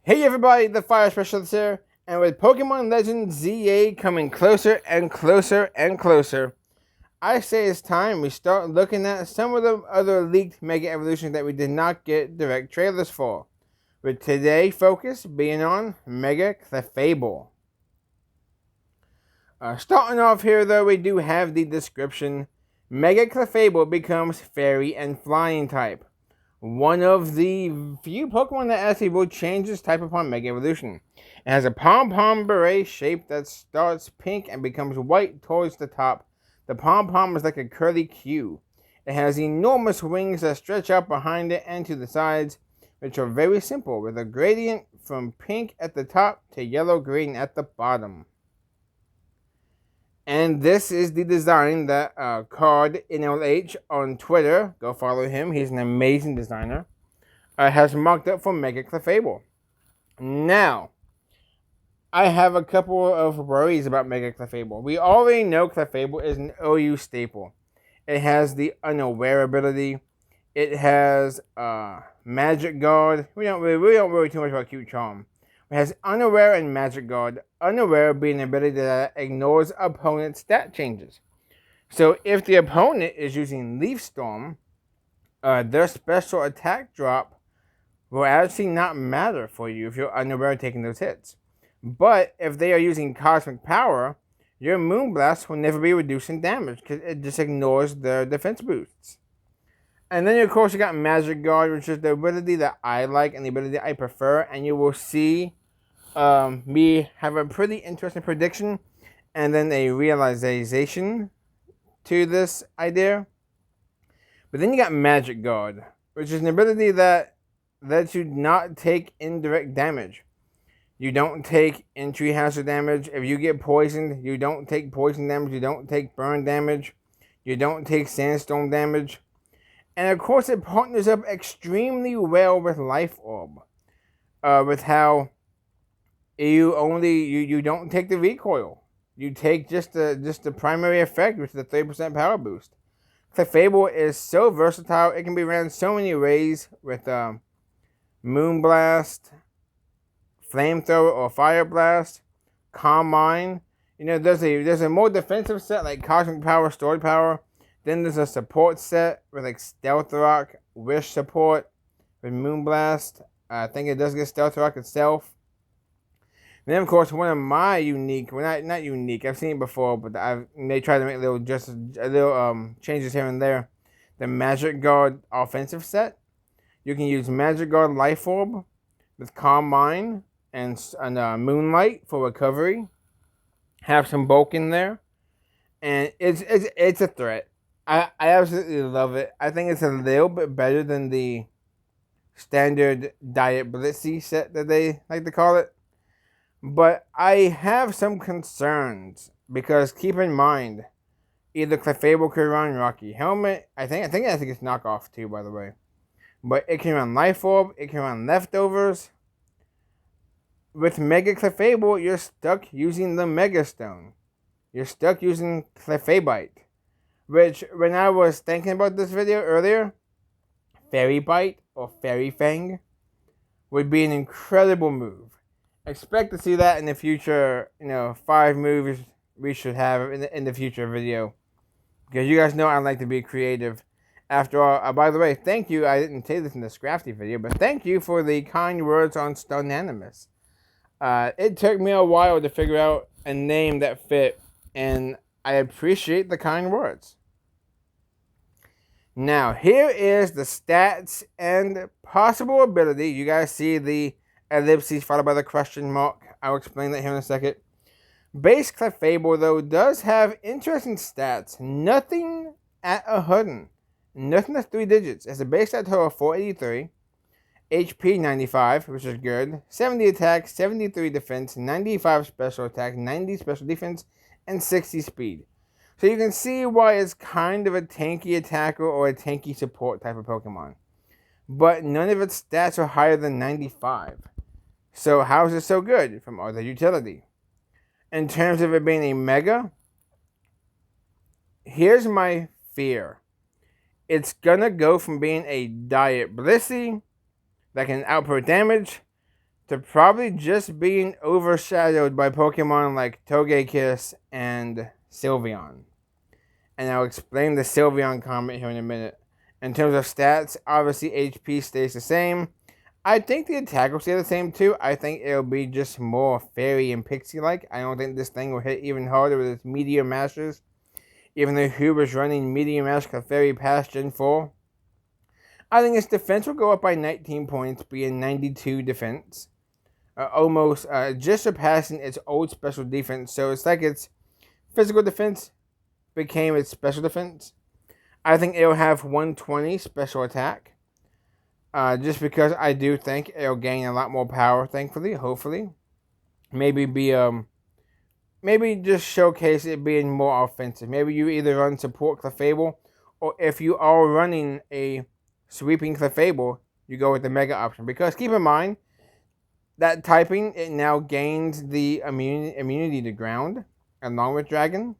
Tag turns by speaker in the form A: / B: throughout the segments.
A: Hey everybody, the Fire Specialist here, and with Pokemon Legends ZA coming closer and closer and closer, I say it's time we start looking at some of the other leaked Mega Evolutions that we did not get direct trailers for, with today's focus being on Mega Clefable. Starting off here though, we do have the description. Mega Clefable becomes Fairy and Flying type. One of the few Pokemon that actually will change its type upon Mega Evolution. It has a pom-pom beret shape that starts pink and becomes white towards the top. The pom-pom is like a curly Q. It has enormous wings that stretch out behind it and to the sides, which are very simple, with a gradient from pink at the top to yellow-green at the bottom. And this is the design that Card NLH on Twitter, go follow him, he's an amazing designer, has mocked up for Mega Clefable. Now, I have a couple of worries about Mega Clefable. We already know Clefable is an OU staple. It has the Unaware ability. It has Magic Guard. We don't worry too much about Cute Charm. It has Unaware and Magic Guard. Unaware being an ability that ignores opponent's stat changes. So if the opponent is using Leaf Storm, their special attack drop will actually not matter for you if you're unaware of taking those hits. But if they are using Cosmic Power, your Moonblast will never be reduced in damage because it just ignores their defense boosts. And then, of course, you got Magic Guard, which is the ability that I like and the ability I prefer. And you will see me have a pretty interesting prediction and then a realization to this idea. But then you got Magic Guard, which is an ability that lets you not take indirect damage. You don't take entry hazard damage. If you get poisoned, you don't take poison damage. You don't take burn damage. You don't take sandstorm damage. And of course, it partners up extremely well with Life Orb, with how you don't take the recoil. You take just the primary effect, which is the 30% power boost. Clefable is so versatile; it can be ran so many ways with Moonblast, Flamethrower, or Fire Blast, Calm Mind. You know, there's a more defensive set like Cosmic Power, Stored Power. Then there's a support set with like Stealth Rock, Wish support with Moonblast. I think it does get Stealth Rock itself. And then of course one of my unique, well not unique, I've seen it before, but they try to make little changes here and there. The Magic Guard offensive set. You can use Magic Guard Life Orb with Calm Mind and Moonlight for recovery. Have some bulk in there, and it's a threat. I absolutely love it. I think it's a little bit better than the standard Diet Blitzy set that they like to call it. But I have some concerns because keep in mind, either Clefable could run Rocky Helmet. I think it's knockoff too, by the way. But it can run Life Orb. It can run Leftovers. With Mega Clefable, you're stuck using the Mega Stone. You're stuck using Clefabite. Which, when I was thinking about this video earlier, Fairy Bite or Fairy Fang would be an incredible move. Expect to see that in the future, 5 moves we should have in the future video. Because you guys know I like to be creative. After all, by the way, thank you. I didn't say this in the Scrafty video, but thank you for the kind words on Stunanimous. It took me a while to figure out a name that fit, and I appreciate the kind words. Now, here is the stats and possible ability. You guys see the ellipses followed by the question mark. I'll explain that here in a second. Base Clefable, though, does have interesting stats. Nothing at 100. Nothing at 3 digits. It's a base stat total of 483. HP 95, which is good. 70 attack, 73 defense, 95 special attack, 90 special defense, and 60 speed. So you can see why it's kind of a tanky attacker or a tanky support type of Pokemon. But none of its stats are higher than 95. So how is it so good from other utility? In terms of it being a Mega, here's my fear. It's gonna go from being a Diet Blissey that can output damage to probably just being overshadowed by Pokemon like Togekiss and Sylveon. And I'll explain the Sylveon comment here in a minute. In terms of stats, obviously HP stays the same. I think the attack will stay the same too. I think it'll be just more fairy and pixie-like. I don't think this thing will hit even harder with its Meteor Mashers. Even though Hugh was running Meteor Mash Clefairy past Gen 4. I think its defense will go up by 19 points, being 92 defense. Almost just surpassing its old special defense. So it's like its physical defense became its special defense. I think it'll have 120 special attack. Just because I do think it'll gain a lot more power, thankfully, hopefully. Maybe just showcase it being more offensive. Maybe you either run support Clefable, or if you are running a sweeping Clefable, you go with the Mega option. Because keep in mind, that typing, it now gains the immunity to ground, along with Dragon.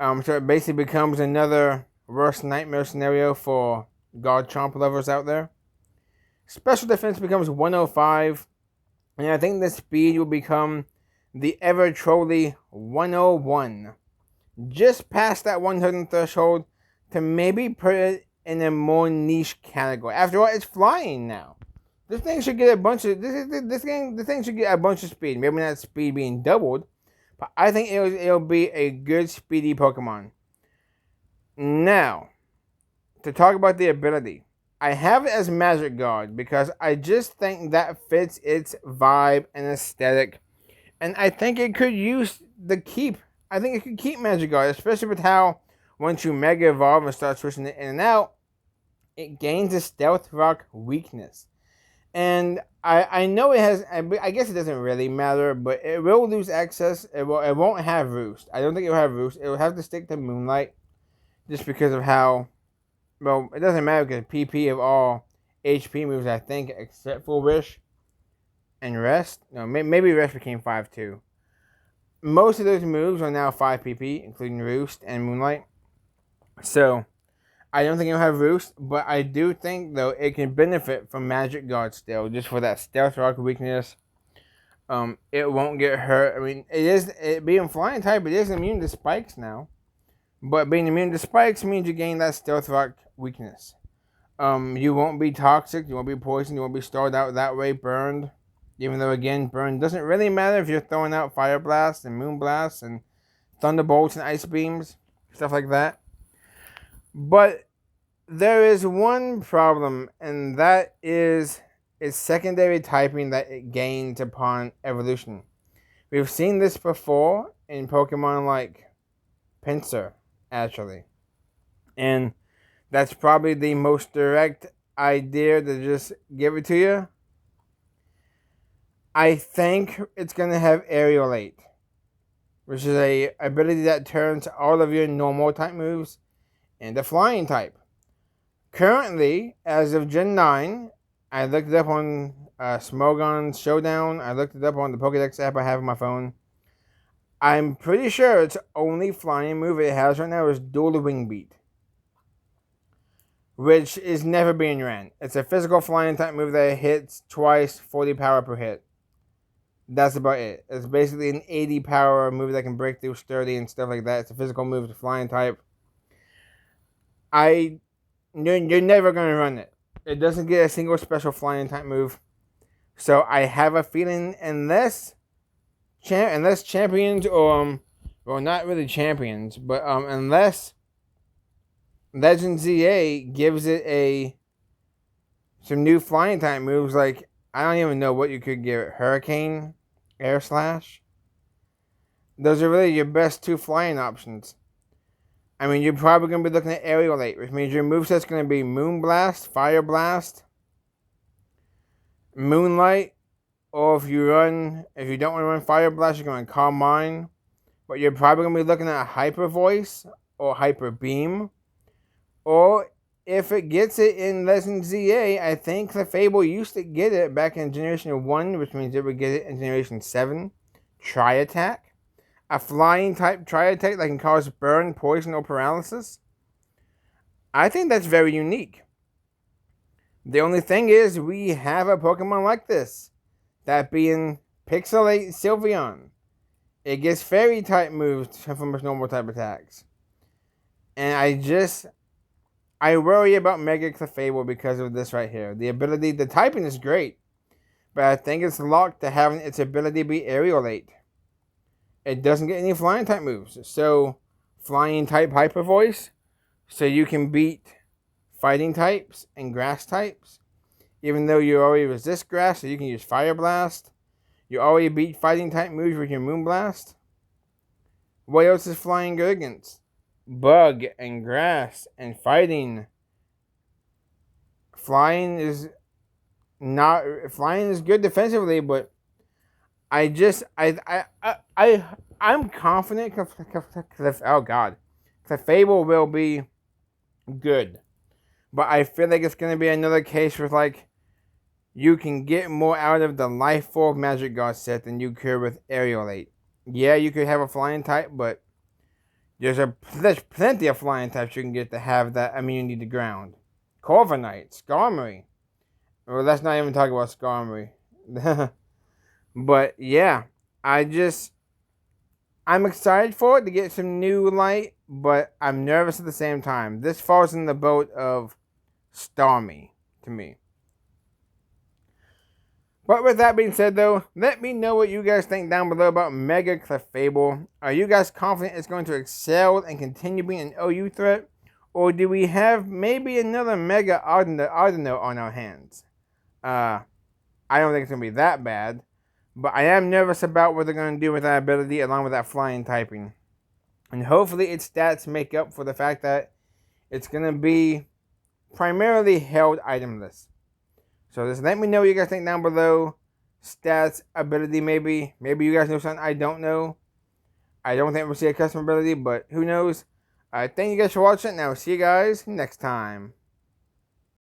A: So it basically becomes another worst nightmare scenario for Garchomp lovers out there. Special defense becomes 105, and I think the speed will become the ever trolly 101. Just past that 100 threshold to maybe put it in a more niche category. After all, it's flying now. This thing should get a bunch of this thing should get a bunch of speed. Maybe not speed being doubled, but I think it'll be a good speedy Pokemon. Now, to talk about the ability, I have it as Magic Guard because I just think that fits its vibe and aesthetic, and I think it could use the keep. I think it could keep Magic Guard, especially with how once you Mega Evolve and start switching it in and out, it gains a Stealth Rock weakness. And I know it has, I guess it doesn't really matter, but it will lose access. It won't have Roost. I don't think it will have Roost. It will have to stick to Moonlight just because of how, well, it doesn't matter because PP of all HP moves, I think, except for Wish and Rest. No, maybe Rest became 5 too. Most of those moves are now 5 PP, including Roost and Moonlight. So, I don't think it'll have Roost, but I do think, though, it can benefit from Magic Guard still, just for that Stealth Rock weakness. It won't get hurt. I mean, it being Flying type, it is immune to Spikes now. But being immune to Spikes means you gain that Stealth Rock weakness. You won't be toxic, you won't be poisoned, you won't be starved out that way, burned. Even though, again, burn doesn't really matter if you're throwing out Fire Blasts and Moon Blasts and Thunderbolts and Ice Beams, stuff like that. But there is one problem, and that is its secondary typing that it gains upon evolution. We've seen this before in Pokemon like Pinsir, actually. And that's probably the most direct idea to just give it to you. I think it's going to have Aerialate, which is a ability that turns all of your normal type moves into flying type. Currently, as of Gen 9, I looked it up on Smogon Showdown. I looked it up on the Pokedex app I have on my phone. I'm pretty sure its only flying move it has right now is Dual Wing Beat, which is never being ran. It's a physical flying type move that hits twice, 40 power per hit. That's about it. It's basically an 80 power move that can break through sturdy and stuff like that. It's a physical move, it's a flying type. You're never going to run it. It doesn't get a single special flying type move. So I have a feeling unless champions, or well, not really champions, but unless Legend ZA gives it some new flying type moves, like I don't even know what you could give it. Hurricane, Air Slash. Those are really your best two flying options. I mean, you're probably going to be looking at Aerialate, which means your moveset's going to be Moon Blast, Fire Blast, Moonlight, or if you don't want to run Fire Blast, you're going to Calm Mind. But you're probably going to be looking at Hyper Voice or Hyper Beam. Or if it gets it in Legend ZA, I think Clefable used to get it back in Generation 1, which means it would get it in Generation 7. Tri-Attack. A flying type Tri-Attack that can cause burn, poison, or paralysis. I think that's very unique. The only thing is, we have a Pokemon like this. That being Pixelate Sylveon. It gets fairy type moves from its normal type attacks. And I worry about Mega Clefable because of this right here. The ability, the typing is great, but I think it's locked to having its ability be Aerialate. It doesn't get any flying type moves. So, flying type Hyper Voice, so you can beat fighting types and grass types. Even though you already resist grass, so you can use Fire Blast. You already beat fighting type moves with your Moonblast. What else is flying good against? Bug and grass and fighting. Flying is good defensively, but I'm confident. Oh God, Clefable will be good, but I feel like it's gonna be another case with like you can get more out of the Life Orb Magic Guard set than you could with Aerialate. Yeah, you could have a flying type, but there's plenty of flying types you can get to have that immunity to ground. Corviknight, Skarmory. Well, let's not even talk about Skarmory. But yeah, I'm excited for it to get some new light, but I'm nervous at the same time. This falls in the boat of Starmie to me. But with that being said, though, let me know what you guys think down below about Mega Clefable. Are you guys confident it's going to excel and continue being an OU threat? Or do we have maybe another Mega Audino on our hands? I don't think it's going to be that bad. But I am nervous about what they're going to do with that ability along with that flying typing. And hopefully its stats make up for the fact that it's going to be primarily held itemless. So just let me know what you guys think down below. Stats, ability maybe. Maybe you guys know something I don't know. I don't think we'll see a custom ability, but who knows. Thank you guys for watching, and I will see you guys next time.